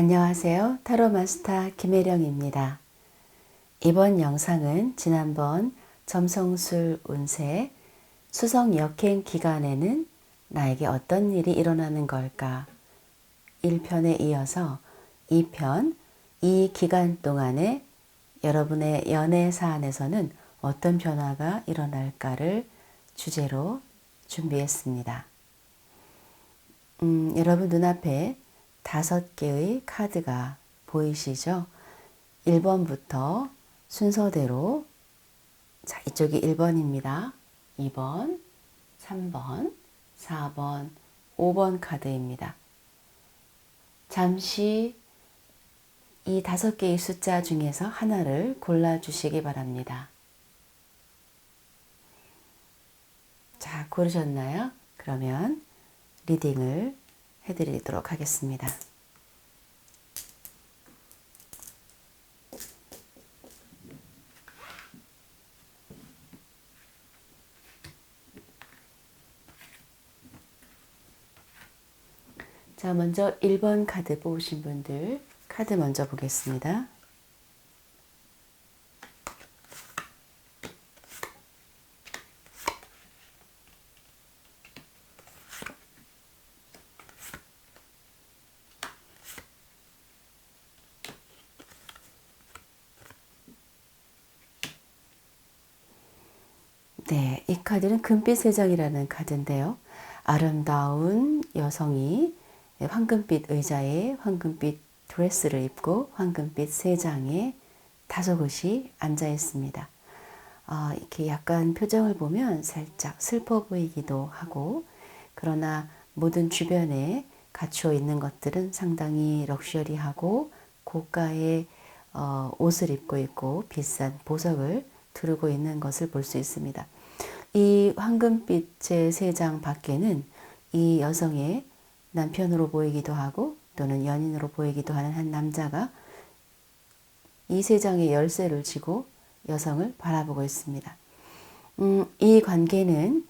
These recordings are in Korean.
안녕하세요. 타로 마스터 김혜령입니다. 이번 영상은 지난번 점성술 운세 수성 역행 기간에는 나에게 어떤 일이 일어나는 걸까 1편에 이어서 2편 이 기간 동안에 여러분의 연애 사안에서는 어떤 변화가 일어날까를 주제로 준비했습니다. 여러분 눈앞에 5개의 카드가 보이시죠? 1번부터 순서대로 자, 이쪽이 1번입니다. 2번, 3번, 4번, 5번 카드입니다. 잠시 이 5개의 숫자 중에서 하나를 골라주시기 바랍니다. 자, 고르셨나요? 그러면 리딩을 해드리도록 하겠습니다. 자, 먼저 1번 카드 뽑으신 분들 카드 먼저 보겠습니다. 네, 이 카드는 금빛 세장이라는 카드인데요. 아름다운 여성이 황금빛 의자에 황금빛 드레스를 입고 황금빛 세장에 5곳이 앉아 있습니다. 이렇게 약간 표정을 보면 살짝 슬퍼 보이기도 하고, 그러나 모든 주변에 갖추어 있는 것들은 상당히 럭셔리하고 고가의 옷을 입고 있고 비싼 보석을 두르고 있는 것을 볼 수 있습니다. 이 황금빛의 세장 밖에는 이 여성의 남편으로 보이기도 하고 또는 연인으로 보이기도 하는 한 남자가 이 세장의 열쇠를 쥐고 여성을 바라보고 있습니다. 이 관계는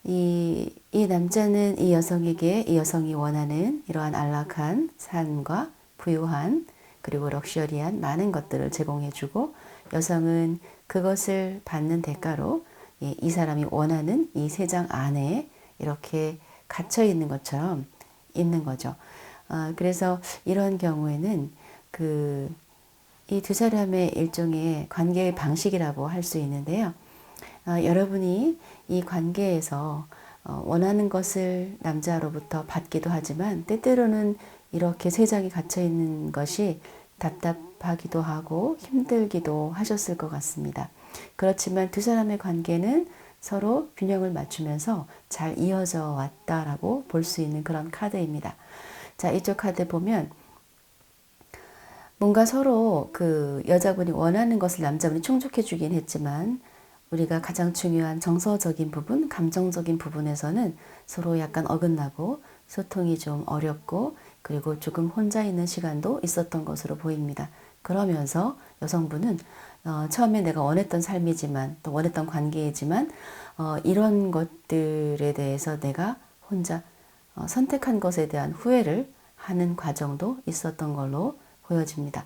이 남자는 이 여성에게 이 여성이 원하는 이러한 안락한 삶과 부유한 그리고 럭셔리한 많은 것들을 제공해주고 여성은 그것을 받는 대가로 이 사람이 원하는 이 세장 안에 이렇게 갇혀 있는 것처럼 있는 거죠. 그래서 이런 경우에는 이 두 사람의 일종의 관계의 방식이라고 할 수 있는데요. 여러분이 이 관계에서 원하는 것을 남자로부터 받기도 하지만 때때로는 이렇게 세장이 갇혀 있는 것이 답답하기도 하고 힘들기도 하셨을 것 같습니다. 그렇지만 두 사람의 관계는 서로 균형을 맞추면서 잘 이어져 왔다라고 볼 수 있는 그런 카드입니다. 자, 이쪽 카드 보면 뭔가 서로 그 여자분이 원하는 것을 남자분이 충족해 주긴 했지만 우리가 가장 중요한 정서적인 부분, 감정적인 부분에서는 서로 약간 어긋나고 소통이 좀 어렵고 그리고 조금 혼자 있는 시간도 있었던 것으로 보입니다. 그러면서 여성분은 처음에 내가 원했던 삶이지만 또 원했던 관계이지만 이런 것들에 대해서 내가 혼자 선택한 것에 대한 후회를 하는 과정도 있었던 걸로 보여집니다.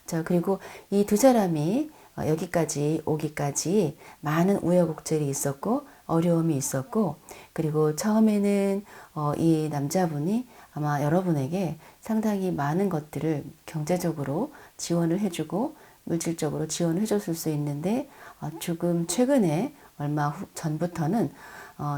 자, 그리고 이 두 사람이 여기까지 오기까지 많은 우여곡절이 있었고 어려움이 있었고 그리고 처음에는 이 남자분이 아마 여러분에게 상당히 많은 것들을 경제적으로 지원을 해주고 물질적으로 지원을 해줬을 수 있는데 조금 최근에 얼마 전부터는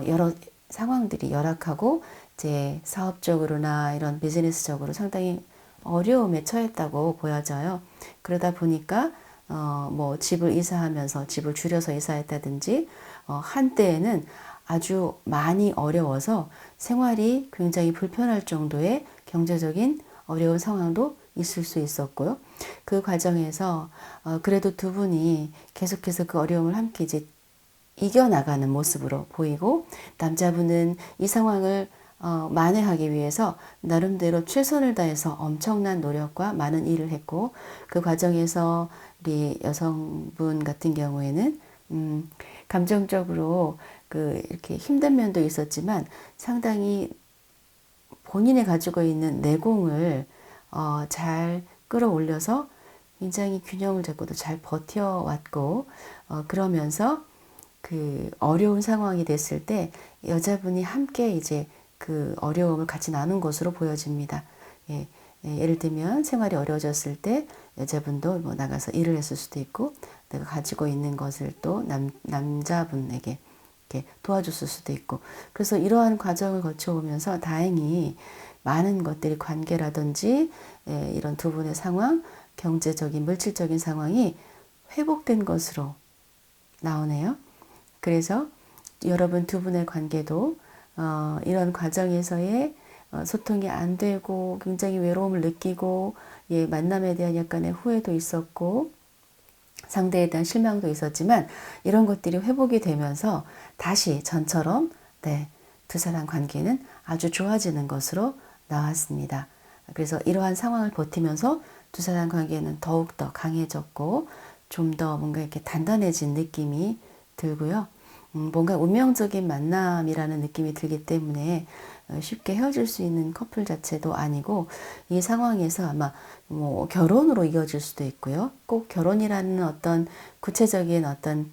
여러 상황들이 열악하고 이제 사업적으로나 이런 비즈니스적으로 상당히 어려움에 처했다고 보여져요. 그러다 보니까 뭐 집을 이사하면서 집을 줄여서 이사했다든지 한때에는 아주 많이 어려워서 생활이 굉장히 불편할 정도의 경제적인 어려운 상황도 있을 수 있었고요. 그 과정에서 그래도 두 분이 계속해서 그 어려움을 함께 이제 이겨나가는 모습으로 보이고 남자분은 이 상황을 만회하기 위해서 나름대로 최선을 다해서 엄청난 노력과 많은 일을 했고 그 과정에서 우리 여성분 같은 경우에는 감정적으로 이렇게 힘든 면도 있었지만 상당히 본인이 가지고 있는 내공을 잘 끌어올려서 굉장히 균형을 잡고도 잘 버텨왔고, 그러면서 그 어려운 상황이 됐을 때 여자분이 함께 이제 그 어려움을 같이 나눈 것으로 보여집니다. 예, 예를 들면 생활이 어려워졌을 때 여자분도 뭐 나가서 일을 했을 수도 있고, 내가 가지고 있는 것을 또 남자분에게 이렇게 도와줬을 수도 있고, 그래서 이러한 과정을 거쳐오면서 다행히 많은 것들이 관계라든지 이런 두 분의 상황, 경제적인 물질적인 상황이 회복된 것으로 나오네요. 그래서 여러분 두 분의 관계도 이런 과정에서의 소통이 안 되고 굉장히 외로움을 느끼고, 만남에 대한 약간의 후회도 있었고 상대에 대한 실망도 있었지만, 이런 것들이 회복이 되면서 다시 전처럼 두 사람 관계는 아주 좋아지는 것으로 나왔습니다. 그래서 이러한 상황을 버티면서 두 사람 관계는 더욱더 강해졌고 좀 더 뭔가 이렇게 단단해진 느낌이 들고요. 뭔가 운명적인 만남이라는 느낌이 들기 때문에 쉽게 헤어질 수 있는 커플 자체도 아니고, 이 상황에서 아마 뭐 결혼으로 이어질 수도 있고요. 꼭 결혼이라는 어떤 구체적인 어떤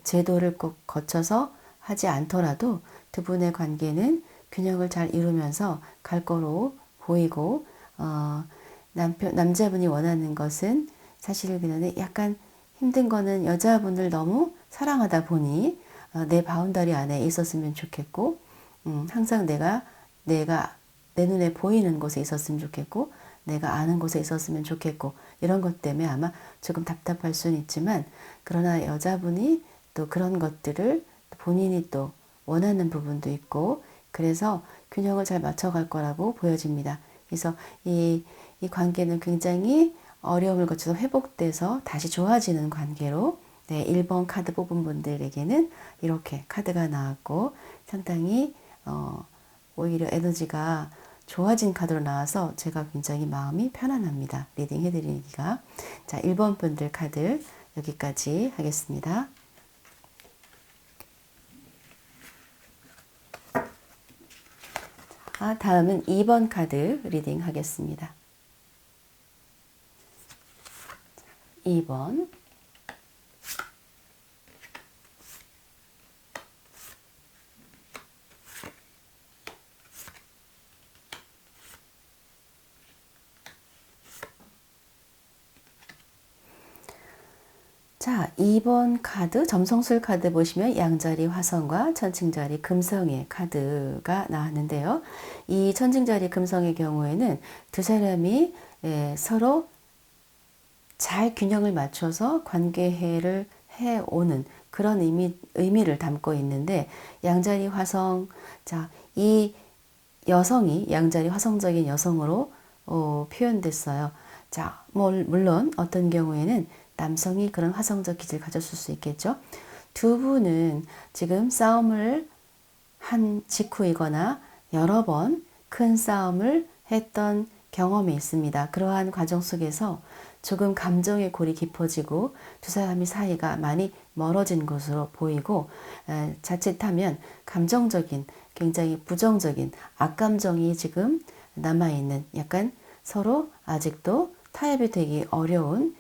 제도를 꼭 거쳐서 하지 않더라도 두 분의 관계는 균형을 잘 이루면서 갈 거로 보이고, 남자분이 원하는 것은 사실 그냥 약간 힘든 거는 여자분을 너무 사랑하다 보니 내 바운더리 안에 있었으면 좋겠고, 항상 내가 내 눈에 보이는 곳에 있었으면 좋겠고, 내가 아는 곳에 있었으면 좋겠고, 이런 것 때문에 아마 조금 답답할 수는 있지만, 그러나 여자분이 또 그런 것들을 본인이 또 원하는 부분도 있고, 그래서 균형을 잘 맞춰갈 거라고 보여집니다. 그래서 이 관계는 굉장히 어려움을 거쳐서 회복돼서 다시 좋아지는 관계로, 1번 카드 뽑은 분들에게는 이렇게 카드가 나왔고, 상당히 오히려 에너지가 좋아진 카드로 나와서 제가 굉장히 마음이 편안합니다. 리딩 해드리기가. 자, 1번 분들 카드 여기까지 하겠습니다. 다음은 2번 카드 리딩 하겠습니다. 2번. 자, 2번 카드, 점성술 카드 보시면 양자리 화성과 천칭자리 금성의 카드가 나왔는데요. 이 천칭자리 금성의 경우에는 두 사람이 서로 잘 균형을 맞춰서 관계를 해오는 그런 의미를 담고 있는데, 양자리 화성, 자, 이 여성이 양자리 화성적인 여성으로 표현됐어요. 자, 물론 어떤 경우에는 남성이 그런 화성적 기질을 가졌을 수 있겠죠. 두 분은 지금 싸움을 한 직후이거나 여러 번 큰 싸움을 했던 경험이 있습니다. 그러한 과정 속에서 조금 감정의 골이 깊어지고 두 사람의 사이가 많이 멀어진 것으로 보이고, 자칫하면 감정적인 굉장히 부정적인 악감정이 지금 남아있는, 약간 서로 아직도 타협이 되기 어려운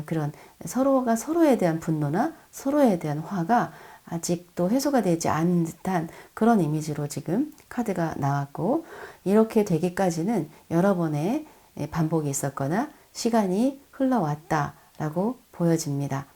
그런 서로가 서로에 대한 분노나 서로에 대한 화가 아직도 해소가 되지 않은 듯한 그런 이미지로 지금 카드가 나왔고, 이렇게 되기까지는 여러 번의 반복이 있었거나 시간이 흘러왔다라고 보여집니다.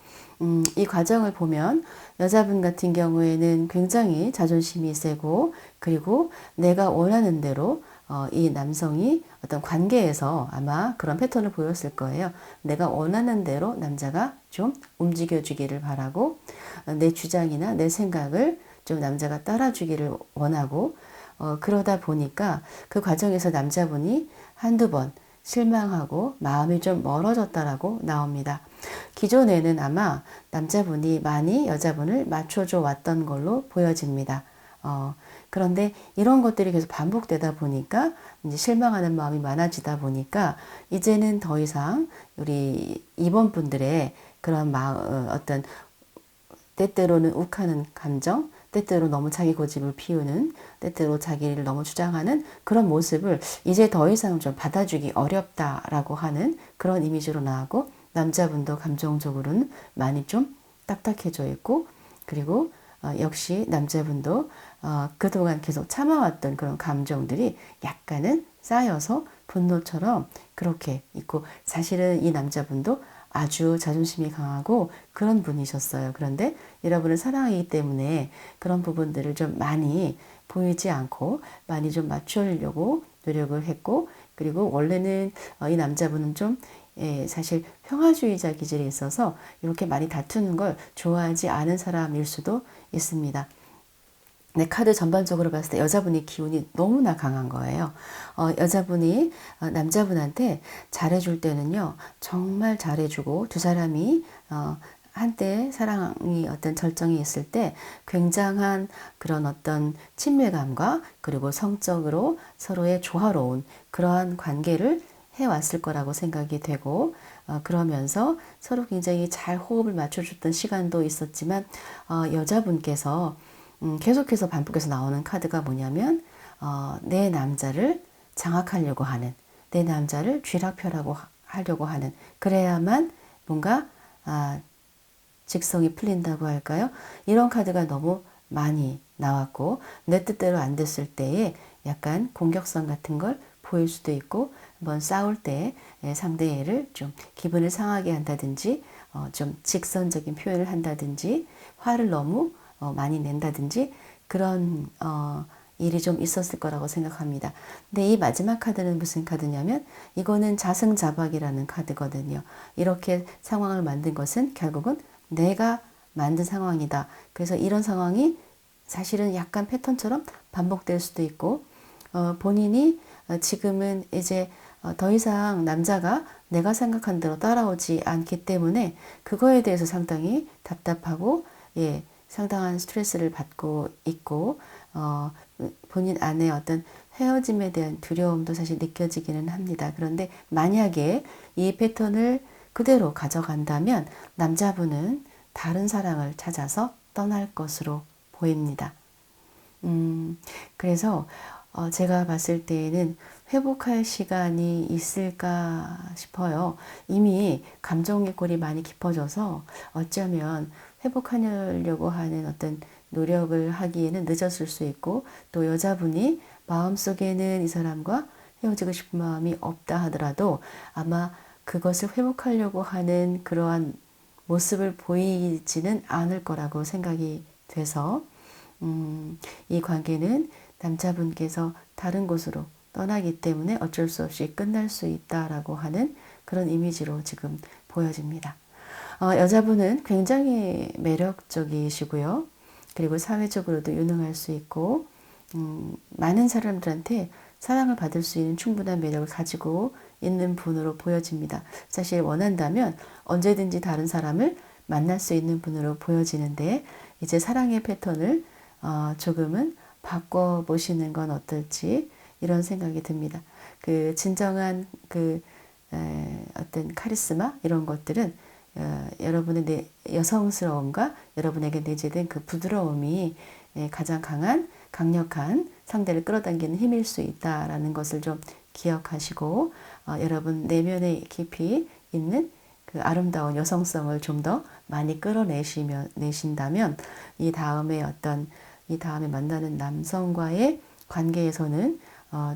이 과정을 보면 여자분 같은 경우에는 굉장히 자존심이 세고, 그리고 내가 원하는 대로 이 남성이 어떤 관계에서 아마 그런 패턴을 보였을 거예요. 내가 원하는 대로 남자가 좀 움직여주기를 바라고, 내 주장이나 내 생각을 좀 남자가 따라주기를 원하고, 그러다 보니까 그 과정에서 남자분이 한두 번 실망하고 마음이 좀 멀어졌다라고 나옵니다. 기존에는 아마 남자분이 많이 여자분을 맞춰줘 왔던 걸로 보여집니다. 그런데 이런 것들이 계속 반복되다 보니까 이제 실망하는 마음이 많아지다 보니까 이제는 더 이상 우리 2번 분들의 그런 어떤 때때로는 욱하는 감정, 때때로 너무 자기 고집을 피우는, 때때로 자기를 너무 주장하는 그런 모습을 이제 더 이상 좀 받아주기 어렵다라고 하는 그런 이미지로 나오고, 남자분도 감정적으로는 많이 좀 딱딱해져 있고, 그리고 역시 남자분도 그동안 계속 참아왔던 그런 감정들이 약간은 쌓여서 분노처럼 그렇게 있고, 사실은 이 남자분도 아주 자존심이 강하고 그런 분이셨어요. 그런데 여러분을 사랑하기 때문에 그런 부분들을 좀 많이 보이지 않고 많이 좀 맞추려고 노력을 했고, 그리고 원래는 이 남자분은 좀 사실 평화주의자 기질이 있어서 이렇게 많이 다투는 걸 좋아하지 않은 사람일 수도 있습니다. 네, 카드 전반적으로 봤을 때 여자분이 기운이 너무나 강한 거예요. 여자분이 남자분한테 잘해줄 때는요, 정말 잘해주고, 두 사람이 한때 사랑이 어떤 절정이 있을 때 굉장한 그런 어떤 친밀감과 그리고 성적으로 서로의 조화로운 그러한 관계를 해왔을 거라고 생각이 되고, 그러면서 서로 굉장히 잘 호흡을 맞춰줬던 시간도 있었지만, 여자분께서 계속해서 반복해서 나오는 카드가 뭐냐면, 내 남자를 장악하려고 하는, 내 남자를 쥐락펴라고 하려고 하는, 그래야만 뭔가 직성이 풀린다고 할까요? 이런 카드가 너무 많이 나왔고, 내 뜻대로 안 됐을 때에 약간 공격성 같은 걸 보일 수도 있고, 한번 싸울 때 상대를 좀 기분을 상하게 한다든지, 좀 직선적인 표현을 한다든지, 화를 너무 많이 낸다든지, 그런 일이 좀 있었을 거라고 생각합니다. 근데 이 마지막 카드는 무슨 카드냐면, 이거는 자승자박이라는 카드거든요. 이렇게 상황을 만든 것은 결국은 내가 만든 상황이다. 그래서 이런 상황이 사실은 약간 패턴처럼 반복될 수도 있고, 본인이 지금은 이제 더 이상 남자가 내가 생각한 대로 따라오지 않기 때문에 그거에 대해서 상당히 답답하고, 상당한 스트레스를 받고 있고, 본인 안에 어떤 헤어짐에 대한 두려움도 사실 느껴지기는 합니다. 그런데 만약에 이 패턴을 그대로 가져간다면 남자분은 다른 사랑을 찾아서 떠날 것으로 보입니다. 그래서 제가 봤을 때에는 회복할 시간이 있을까 싶어요. 이미 감정의 골이 많이 깊어져서 어쩌면 회복하려고 하는 어떤 노력을 하기에는 늦었을 수 있고, 또 여자분이 마음속에는 이 사람과 헤어지고 싶은 마음이 없다 하더라도 아마 그것을 회복하려고 하는 그러한 모습을 보이지는 않을 거라고 생각이 돼서, 이 관계는 남자분께서 다른 곳으로 떠나기 때문에 어쩔 수 없이 끝날 수 있다라고 하는 그런 이미지로 지금 보여집니다. 여자분은 굉장히 매력적이시고요. 그리고 사회적으로도 유능할 수 있고, 많은 사람들한테 사랑을 받을 수 있는 충분한 매력을 가지고 있는 분으로 보여집니다. 사실 원한다면 언제든지 다른 사람을 만날 수 있는 분으로 보여지는데, 이제 사랑의 패턴을 조금은 바꿔보시는 건 어떨지 이런 생각이 듭니다. 그 진정한 그 어떤 카리스마 이런 것들은 여러분의 여성스러움과 여러분에게 내재된 그 부드러움이 가장 강한 강력한 상대를 끌어당기는 힘일 수 있다라는 것을 좀 기억하시고, 여러분 내면에 깊이 있는 그 아름다운 여성성을 좀 더 많이 끌어내신다면 이 다음에 만나는 남성과의 관계에서는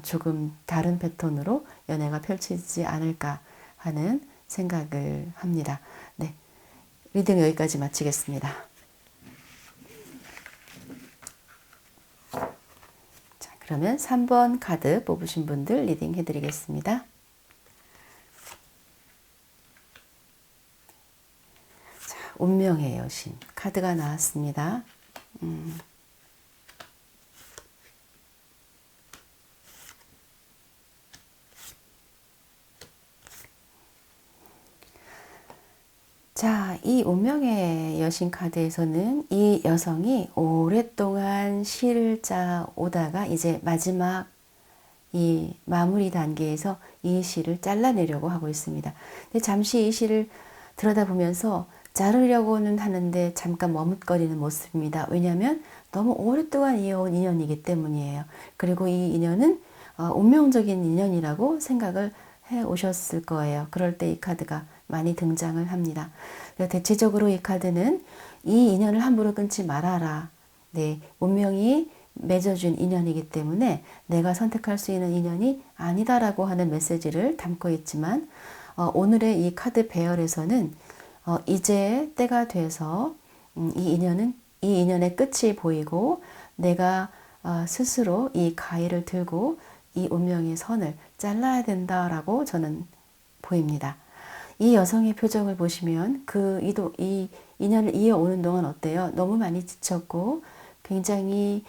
조금 다른 패턴으로 연애가 펼치지 않을까 하는 생각을 합니다. 네, 리딩 여기까지 마치겠습니다. 자, 그러면 3번 카드 뽑으신 분들 리딩 해드리겠습니다. 자, 운명의 여신 카드가 나왔습니다. 자, 이 운명의 여신 카드에서는 이 여성이 오랫동안 시를 짜 오다가 이제 마지막 이 마무리 단계에서 이 시를 잘라내려고 하고 있습니다. 근데 잠시 이 시를 들여다보면서 자르려고는 하는데 잠깐 머뭇거리는 모습입니다. 왜냐하면 너무 오랫동안 이어온 인연이기 때문이에요. 그리고 이 인연은 운명적인 인연이라고 생각을 해 오셨을 거예요. 그럴 때 이 카드가 많이 등장을 합니다. 대체적으로 이 카드는 이 인연을 함부로 끊지 말아라. 네, 운명이 맺어준 인연이기 때문에 내가 선택할 수 있는 인연이 아니다라고 하는 메시지를 담고 있지만 오늘의 이 카드 배열에서는 이제 때가 돼서 이 인연의 끝이 보이고 내가 스스로 이 가위를 들고 이 운명의 선을 잘라야 된다라고 저는 보입니다. 이 여성의 표정을 보시면 이 인연을 이어오는 동안 어때요? 너무 많이 지쳤고 굉장히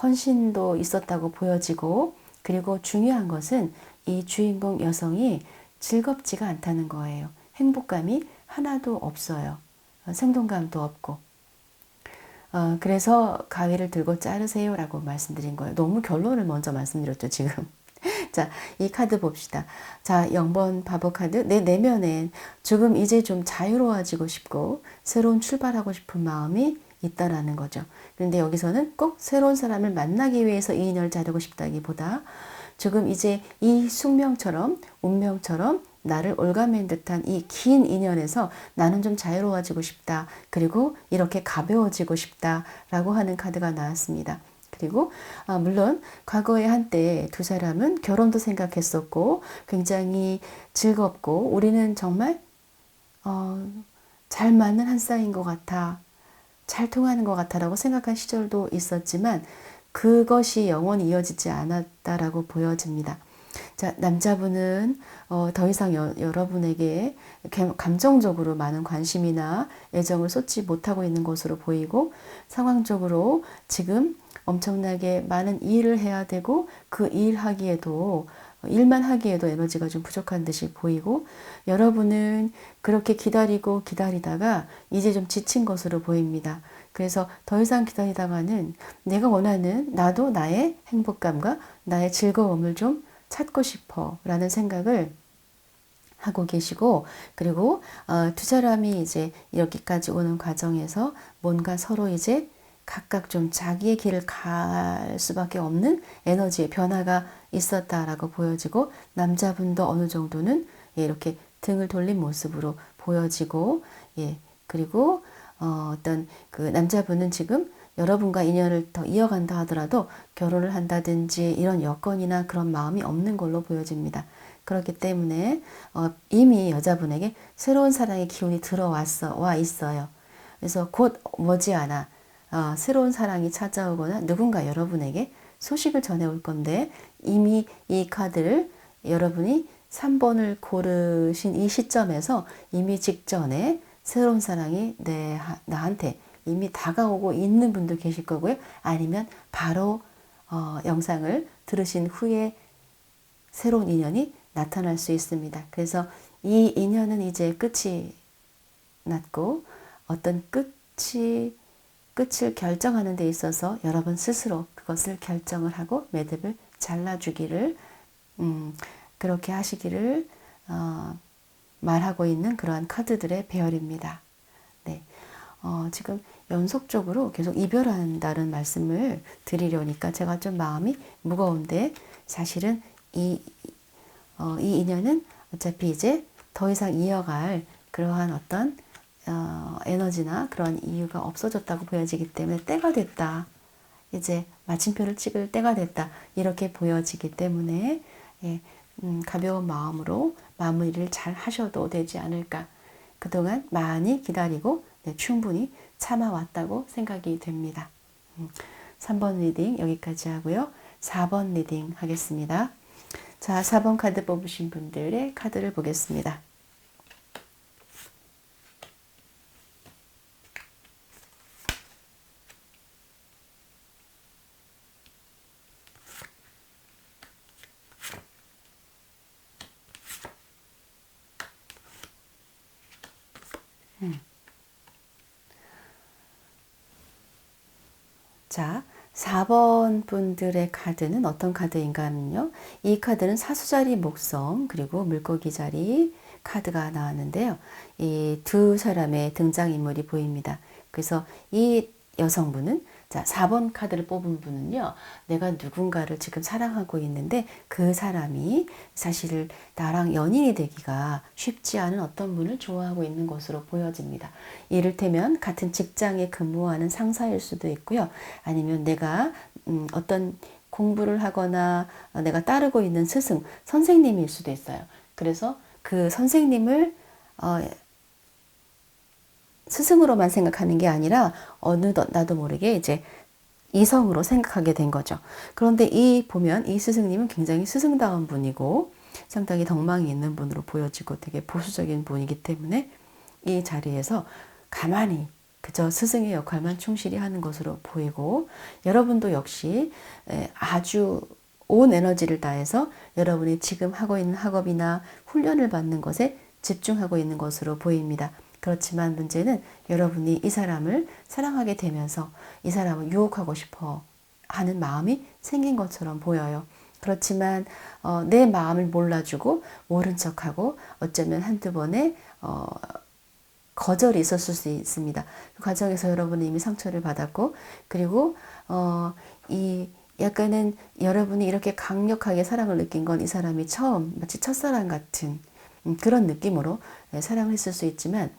헌신도 있었다고 보여지고 그리고 중요한 것은 이 주인공 여성이 즐겁지가 않다는 거예요. 행복감이 하나도 없어요. 생동감도 없고. 그래서 가위를 들고 자르세요 라고 말씀드린 거예요. 너무 결론을 먼저 말씀드렸죠, 지금. 자, 이 카드 봅시다. 자, 0번 바보 카드. 내 내면엔 조금 이제 좀 자유로워지고 싶고 새로운 출발하고 싶은 마음이 있다라는 거죠. 그런데 여기서는 꼭 새로운 사람을 만나기 위해서 이 인연을 자르고 싶다기보다 조금 이제 이 숙명처럼 운명처럼 나를 올가맨 듯한 이 긴 인연에서 나는 좀 자유로워지고 싶다. 그리고 이렇게 가벼워지고 싶다라고 하는 카드가 나왔습니다. 그리고 물론 과거에 한때 두 사람은 결혼도 생각했었고 굉장히 즐겁고 우리는 정말 잘 맞는 한 쌍인 것 같아. 잘 통하는 것 같아라고 생각한 시절도 있었지만 그것이 영원히 이어지지 않았다라고 보여집니다. 자, 남자분은 더 이상 여러분에게 감정적으로 많은 관심이나 애정을 쏟지 못하고 있는 것으로 보이고 상황적으로 지금 엄청나게 많은 일을 해야 되고 그 일만 하기에도 에너지가 좀 부족한 듯이 보이고 여러분은 그렇게 기다리고 기다리다가 이제 좀 지친 것으로 보입니다. 그래서 더 이상 기다리다가는 내가 원하는 나도 나의 행복감과 나의 즐거움을 좀 찾고 싶어 라는 생각을 하고 계시고 그리고 두 사람이 이제 여기까지 오는 과정에서 뭔가 서로 이제 각각 좀 자기의 길을 갈 수밖에 없는 에너지의 변화가 있었다라고 보여지고 남자분도 어느 정도는 이렇게 등을 돌린 모습으로 보여지고 그리고 어떤 그 남자분은 지금 여러분과 인연을 더 이어간다 하더라도 결혼을 한다든지 이런 여건이나 그런 마음이 없는 걸로 보여집니다. 그렇기 때문에 이미 여자분에게 새로운 사랑의 기운이 와 있어요. 그래서 곧 머지않아 새로운 사랑이 찾아오거나 누군가 여러분에게 소식을 전해올 건데 이미 이 카드를 여러분이 3번을 고르신 이 시점에서 이미 직전에 새로운 사랑이 나한테 이미 다가오고 있는 분도 계실 거고요. 아니면 바로 영상을 들으신 후에 새로운 인연이 나타날 수 있습니다. 그래서 이 인연은 이제 끝이 났고 어떤 끝을 결정하는 데 있어서 여러분 스스로 그것을 결정을 하고 매듭을 잘라주기를 그렇게 하시기를 말하고 있는 그러한 카드들의 배열입니다. 네. 지금 연속적으로 계속 이별한다는 말씀을 드리려니까 제가 좀 마음이 무거운데 사실은 이 인연은 어차피 이제 더 이상 이어갈 그러한 어떤 에너지나 그런 이유가 없어졌다고 보여지기 때문에 때가 됐다. 이제 마침표를 찍을 때가 됐다. 이렇게 보여지기 때문에 가벼운 마음으로 마무리를 잘 하셔도 되지 않을까. 그동안 많이 기다리고 충분히 참아왔다고 생각이 됩니다. 3번 리딩 여기까지 하고요. 4번 리딩 하겠습니다. 자, 4번 카드 뽑으신 분들의 카드를 보겠습니다. 자, 4번 분들의 카드는 어떤 카드인가 하면요. 이 카드는 사수자리 목성, 그리고 물고기 자리, 카드가 나왔는데요. 이 두 사람의 등장인물이 보입니다. 그래서 이 여성분은, 자, 4번 카드를 뽑은 분은요, 내가 누군가를 지금 사랑하고 있는데 그 사람이 사실 나랑 연인이 되기가 쉽지 않은 어떤 분을 좋아하고 있는 것으로 보여집니다. 이를테면 같은 직장에 근무하는 상사일 수도 있고요. 아니면 내가 어떤 공부를 하거나 내가 따르고 있는 스승, 선생님일 수도 있어요. 그래서 그 선생님을 스승으로만 생각하는 게 아니라 어느덧 나도 모르게 이제 이성으로 생각하게 된 거죠. 그런데 보면 이 스승님은 굉장히 스승다운 분이고 상당히 덕망이 있는 분으로 보여지고 되게 보수적인 분이기 때문에 이 자리에서 가만히 그저 스승의 역할만 충실히 하는 것으로 보이고, 여러분도 역시 아주 온 에너지를 다해서 여러분이 지금 하고 있는 학업이나 훈련을 받는 것에 집중하고 있는 것으로 보입니다. 그렇지만 문제는 여러분이 이 사람을 사랑하게 되면서 이 사람을 유혹하고 싶어 하는 마음이 생긴 것처럼 보여요. 그렇지만 내 마음을 몰라주고 모른 척하고 어쩌면 한두 번의 거절이 있었을 수 있습니다. 그 과정에서 여러분이 이미 상처를 받았고, 그리고 이 약간은 여러분이 이렇게 강력하게 사랑을 느낀 건 이 사람이 처음 마치 첫사랑 같은 그런 느낌으로 사랑을 했을 수 있지만,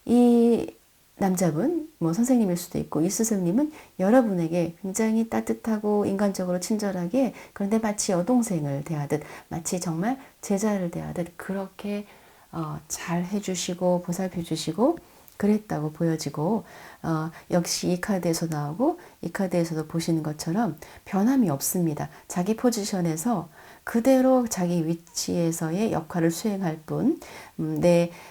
이 남자분, 뭐 선생님일 수도 있고 이 스승님은 여러분에게 굉장히 따뜻하고 인간적으로 친절하게, 그런데 마치 여동생을 대하듯, 마치 정말 제자를 대하듯 그렇게 잘 해주시고 보살펴 주시고 그랬다고 보여지고, 역시 이 카드에서 나오고 이 카드에서도 보시는 것처럼 변함이 없습니다. 자기 포지션에서 그대로 자기 위치에서의 역할을 수행할 뿐,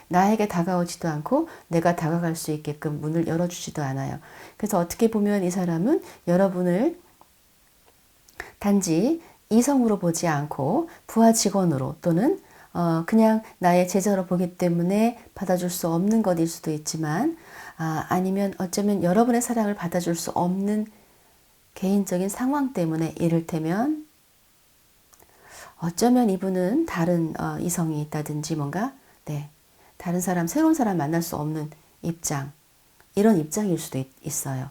나에게 다가오지도 않고 내가 다가갈 수 있게끔 문을 열어주지도 않아요. 그래서 어떻게 보면 이 사람은 여러분을 단지 이성으로 보지 않고 부하 직원으로 또는 그냥 나의 제자로 보기 때문에 받아줄 수 없는 것일 수도 있지만, 아니면 어쩌면 여러분의 사랑을 받아줄 수 없는 개인적인 상황 때문에, 이를테면 어쩌면 이분은 다른 이성이 있다든지 뭔가 다른 사람, 새로운 사람 만날 수 없는 입장, 이런 입장일 수도 있어요.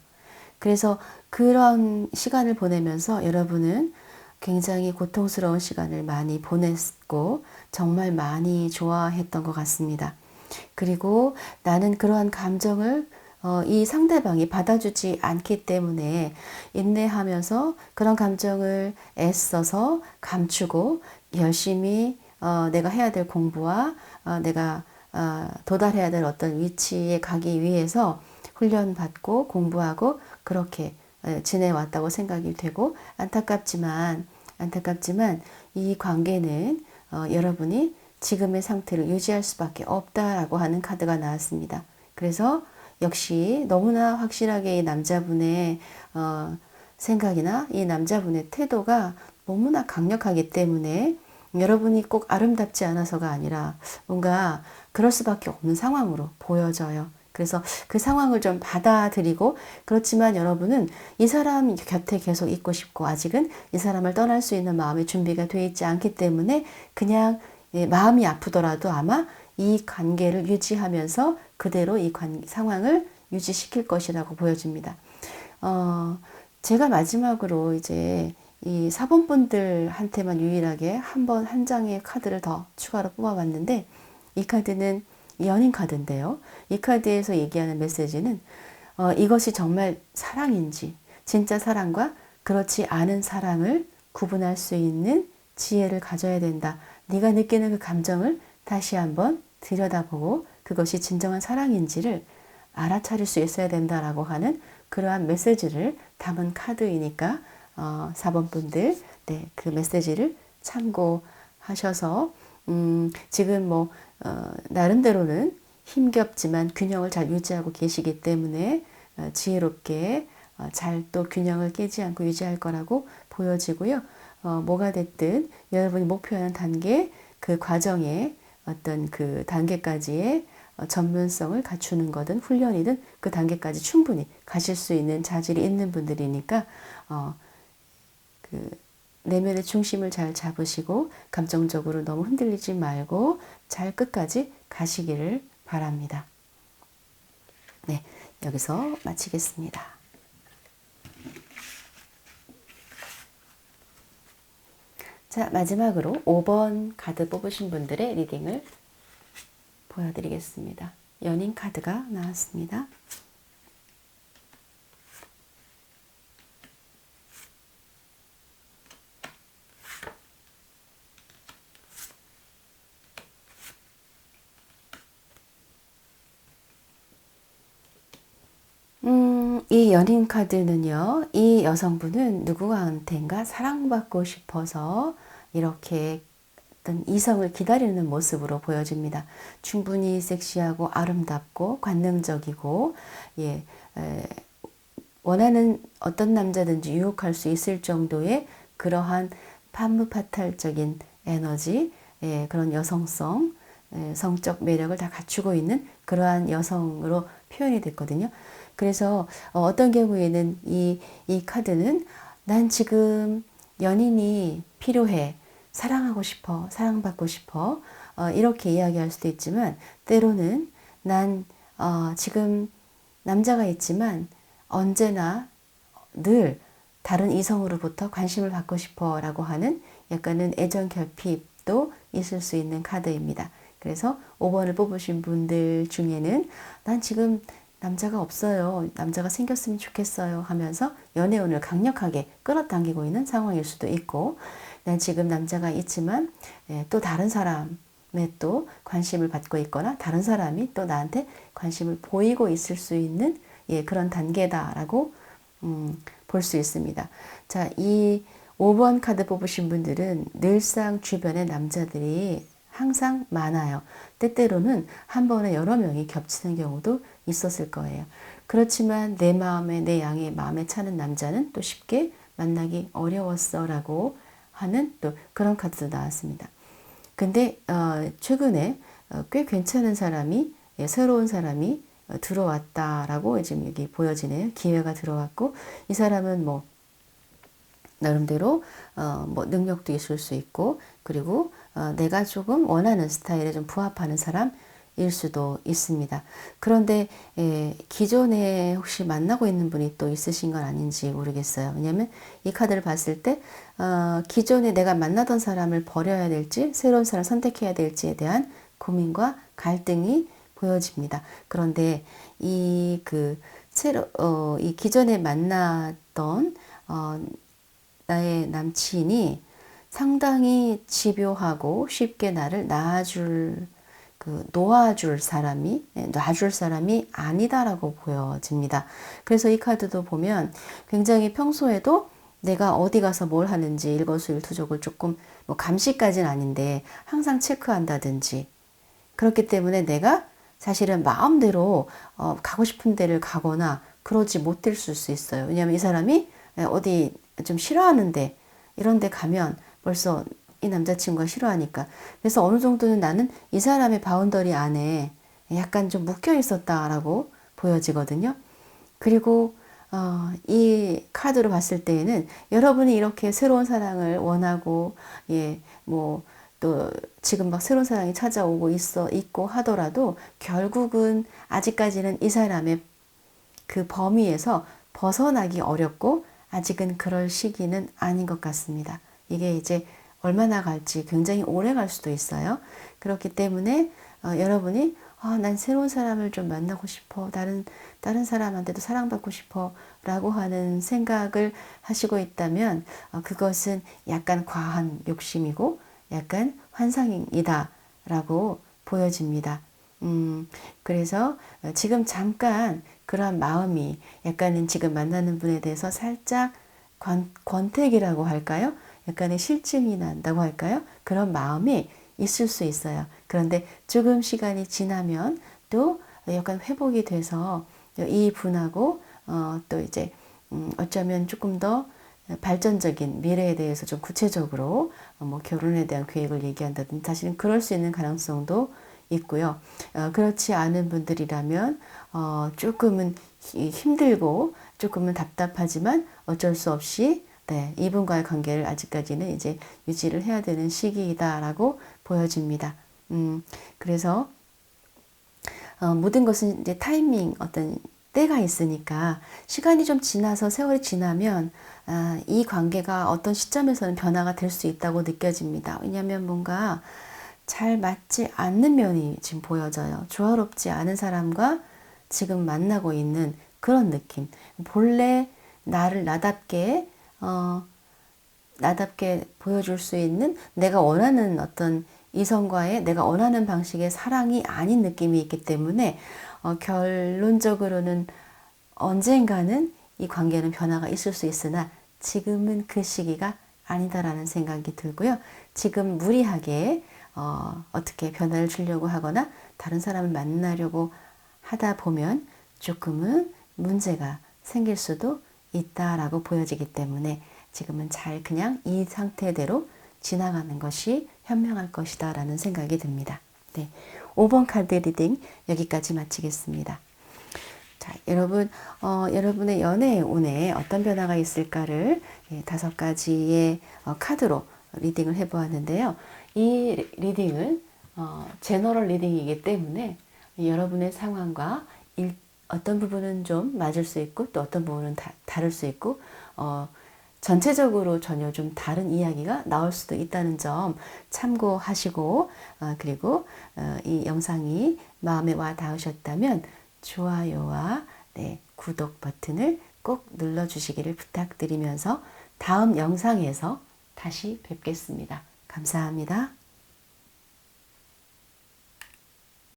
그래서 그런 시간을 보내면서 여러분은 굉장히 고통스러운 시간을 많이 보냈고 정말 많이 좋아했던 것 같습니다. 그리고 나는 그러한 감정을 이 상대방이 받아주지 않기 때문에 인내하면서 그런 감정을 애써서 감추고 열심히 내가 해야 될 공부와 내가 도달해야 될 어떤 위치에 가기 위해서 훈련받고 공부하고 그렇게 지내왔다고 생각이 되고, 안타깝지만 이 관계는 여러분이 지금의 상태를 유지할 수밖에 없다라고 하는 카드가 나왔습니다. 그래서 역시 너무나 확실하게 이 남자분의 생각이나 이 남자분의 태도가 너무나 강력하기 때문에 여러분이 꼭 아름답지 않아서가 아니라 뭔가 그럴 수밖에 없는 상황으로 보여져요. 그래서 그 상황을 좀 받아들이고, 그렇지만 여러분은 이 사람 곁에 계속 있고 싶고 아직은 이 사람을 떠날 수 있는 마음의 준비가 되어 있지 않기 때문에 그냥 마음이 아프더라도 아마 이 관계를 유지하면서 그대로 이 상황을 유지시킬 것이라고 보여집니다. 제가 마지막으로 이제 이 4번 분들한테만 유일하게 한 장의 카드를 더 추가로 뽑아봤는데, 이 카드는 연인 카드인데요. 이 카드에서 얘기하는 메시지는 이것이 정말 사랑인지, 진짜 사랑과 그렇지 않은 사랑을 구분할 수 있는 지혜를 가져야 된다. 네가 느끼는 그 감정을 다시 한번 들여다보고 그것이 진정한 사랑인지를 알아차릴 수 있어야 된다라고 하는 그러한 메시지를 담은 카드이니까 4번 분들 그 메시지를 참고하셔서 지금 뭐 나름대로는 힘겹지만 균형을 잘 유지하고 계시기 때문에 지혜롭게 잘 또 균형을 깨지 않고 유지할 거라고 보여지고요. 뭐가 됐든 여러분이 목표하는 단계, 그 과정에 어떤 그 단계까지의 전문성을 갖추는 거든 훈련이든 그 단계까지 충분히 가실 수 있는 자질이 있는 분들이니까 내면의 중심을 잘 잡으시고 감정적으로 너무 흔들리지 말고 잘 끝까지 가시기를 바랍니다. 네, 여기서 마치겠습니다. 자, 마지막으로 5번 카드 뽑으신 분들의 리딩을 보여드리겠습니다. 연인 카드가 나왔습니다. 이 연인 카드는요, 이 여성분은 누구한테인가 사랑받고 싶어서 이렇게 어떤 이성을 기다리는 모습으로 보여집니다. 충분히 섹시하고 아름답고 관능적이고, 예, 원하는 어떤 남자든지 유혹할 수 있을 정도의 그러한 판무파탈적인 에너지, 예, 그런 여성성, 예, 성적 매력을 다 갖추고 있는 그러한 여성으로 표현이 됐거든요. 그래서 어떤 경우에는 이 카드는 난 지금 연인이 필요해, 사랑하고 싶어, 사랑받고 싶어, 이렇게 이야기할 수도 있지만 때로는 난 지금 남자가 있지만 언제나 늘 다른 이성으로부터 관심을 받고 싶어 라고 하는 약간은 애정 결핍도 있을 수 있는 카드입니다. 그래서 5번을 뽑으신 분들 중에는 난 지금 남자가 없어요. 남자가 생겼으면 좋겠어요 하면서 연애운을 강력하게 끌어당기고 있는 상황일 수도 있고, 난 지금 남자가 있지만 또 다른 사람에 또 관심을 받고 있거나 다른 사람이 또 나한테 관심을 보이고 있을 수 있는 그런 단계다라고 볼 수 있습니다. 자, 이 5번 카드 뽑으신 분들은 늘상 주변에 남자들이 항상 많아요. 때때로는 한 번에 여러 명이 겹치는 경우도 있었을 거예요. 그렇지만 내 마음에, 내 양의 마음에 차는 남자는 또 쉽게 만나기 어려웠어 라고 하는 또 그런 카드도 나왔습니다. 근데 최근에 꽤 괜찮은 사람이, 새로운 사람이 들어왔다라고 지금 여기 보여지네요. 기회가 들어왔고, 이 사람은 뭐 나름대로 뭐 능력도 있을 수 있고, 그리고 내가 조금 원하는 스타일에 좀 부합하는 사람일 수도 있습니다. 그런데 기존에 혹시 만나고 있는 분이 또 있으신 건 아닌지 모르겠어요. 왜냐하면 이 카드를 봤을 때 기존에 내가 만나던 사람을 버려야 될지 새로운 사람을 선택해야 될지에 대한 고민과 갈등이 보여집니다. 그런데 이 기존에 만났던 나의 남친이 상당히 집요하고 쉽게 나를 놓아줄 사람이 아니다라고 보여집니다. 그래서 이 카드도 보면 굉장히 평소에도 내가 어디 가서 뭘 하는지 일거수일투족을 조금 뭐 감시까지는 아닌데 항상 체크한다든지, 그렇기 때문에 내가 사실은 마음대로 가고 싶은 데를 가거나 그러지 못할 수 있어요. 왜냐하면 이 사람이 어디 좀 싫어하는데 이런 데 가면 벌써 이 남자친구가 싫어하니까. 그래서 어느 정도는 나는 이 사람의 바운더리 안에 약간 좀 묶여 있었다라고 보여지거든요. 그리고 이 카드로 봤을 때에는 여러분이 이렇게 새로운 사랑을 원하고, 뭐 또 지금 막 새로운 사랑이 찾아오고 있고 하더라도 결국은 아직까지는 이 사람의 그 범위에서 벗어나기 어렵고 아직은 그럴 시기는 아닌 것 같습니다. 이게 이제 얼마나 갈지 굉장히 오래 갈 수도 있어요. 그렇기 때문에 여러분이 난 새로운 사람을 좀 만나고 싶어, 다른 사람한테도 사랑받고 싶어 라고 하는 생각을 하시고 있다면 그것은 약간 과한 욕심이고 약간 환상이다 라고 보여집니다. 그래서 지금 잠깐 그러한 마음이 약간은 지금 만나는 분에 대해서 살짝 권태기라고 할까요? 약간의 실증이 난다고 할까요? 그런 마음이 있을 수 있어요. 그런데 조금 시간이 지나면 또 약간 회복이 돼서 이 분하고 또 이제 어쩌면 조금 더 발전적인 미래에 대해서 좀 구체적으로 뭐 결혼에 대한 계획을 얘기한다든지 사실은 그럴 수 있는 가능성도 있고요. 그렇지 않은 분들이라면 조금은 힘들고 조금은 답답하지만 어쩔 수 없이 네, 이분과의 관계를 아직까지는 이제 유지를 해야 되는 시기이다라고 보여집니다. 그래서 모든 것은 이제 타이밍, 어떤 때가 있으니까 시간이 좀 지나서 세월이 지나면 이 관계가 어떤 시점에서는 변화가 될 수 있다고 느껴집니다. 왜냐하면 뭔가 잘 맞지 않는 면이 지금 보여져요. 조화롭지 않은 사람과 지금 만나고 있는 그런 느낌. 본래 나를 나답게 보여줄 수 있는 내가 원하는 어떤 이성과의 내가 원하는 방식의 사랑이 아닌 느낌이 있기 때문에 결론적으로는 언젠가는 이 관계는 변화가 있을 수 있으나 지금은 그 시기가 아니다라는 생각이 들고요. 지금 무리하게 어떻게 변화를 주려고 하거나 다른 사람을 만나려고 하다 보면 조금은 문제가 생길 수도 있다라고 보여지기 때문에 지금은 잘 그냥 이 상태대로 지나가는 것이 현명할 것이다 라는 생각이 듭니다. 네, 5번 카드 리딩 여기까지 마치겠습니다. 자, 여러분, 여러분의 연애의 운에 어떤 변화가 있을까를 5가지의 카드로 리딩을 해보았는데요. 이 리딩은 제너럴 리딩이기 때문에 여러분의 상황과 어떤 부분은 좀 맞을 수 있고 또 어떤 부분은 다를 수 있고 전체적으로 전혀 좀 다른 이야기가 나올 수도 있다는 점 참고하시고 그리고 이 영상이 마음에 와 닿으셨다면 좋아요와 구독 버튼을 꼭 눌러주시기를 부탁드리면서 다음 영상에서 다시 뵙겠습니다. 감사합니다.